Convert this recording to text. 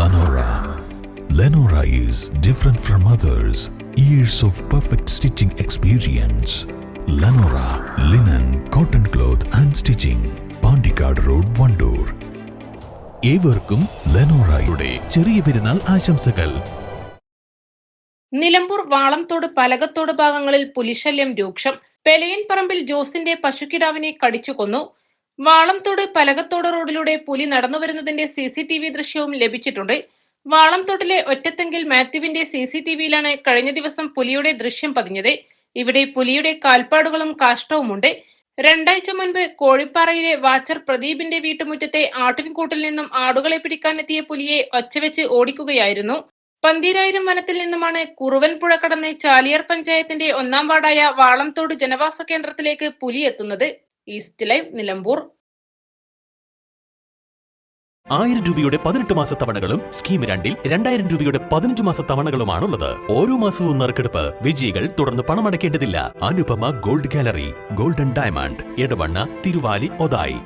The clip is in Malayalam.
Lenora. Lenora is different from others. Years of perfect stitching experience. Lenora linen, cotton cloth and stitching. Pandikad Road, Vandoor. ഏവർക്കും ലെനോറയുടെ ചെറിയ പെരുന്നാൾ ആശംസകൾ. നിലമ്പൂർ വാളംതോട് പലകത്തോട് ഭാഗങ്ങളിൽ പുലിശല്യം രൂക്ഷം. പെലയൻ പറമ്പിൽ ജോസിന്റെ പശുക്കിടാവിനെ കടിച്ചു കൊന്നു. വാളംതോട് പലകത്തോട് റോഡിലൂടെ പുലി നടന്നുവരുന്നതിന്റെ CCTV ദൃശ്യവും ലഭിച്ചിട്ടുണ്ട്. വാളംതോട്ടിലെ ഒറ്റത്തെങ്കിൽ മാത്യുവിന്റെ CCTVയിലാണ് കഴിഞ്ഞ ദിവസം പുലിയുടെ ദൃശ്യം പതിഞ്ഞത്. ഇവിടെ പുലിയുടെ കാൽപ്പാടുകളും കാഷ്ടവുമുണ്ട്. 2 ആഴ്ച മുൻപ് കോഴിപ്പാറയിലെ വാച്ചർ പ്രദീപിന്റെ വീട്ടുമുറ്റത്തെ ആട്ടിൻകൂട്ടിൽ നിന്നും ആടുകളെ പിടിക്കാനെത്തിയ പുലിയെ ഒച്ചവെച്ച് ഓടിക്കുകയായിരുന്നു. പന്തീരായിരം വനത്തിൽ നിന്നുമാണ് കുറുവൻപുഴ കടന്ന് ചാലിയാർ പഞ്ചായത്തിന്റെ 1-ാം വാർഡായ വാളംതോട് ജനവാസ കേന്ദ്രത്തിലേക്ക് പുലി എത്തുന്നത്. East live, Nilambur. 1000 രൂപയുടെ 18 മാസ തവണകളും സ്കീം 2-ൽ 2000 രൂപയുടെ 15 മാസ തവണകളുമാണുള്ളത്. ഓരോ മാസവും നറുക്കെടുപ്പ്. വിജയികൾ തുടർന്ന് പണമടയ്ക്കേണ്ടതില്ല. Anupama gold gallery, golden diamond, Edavanna, Thiruvali, Othayi.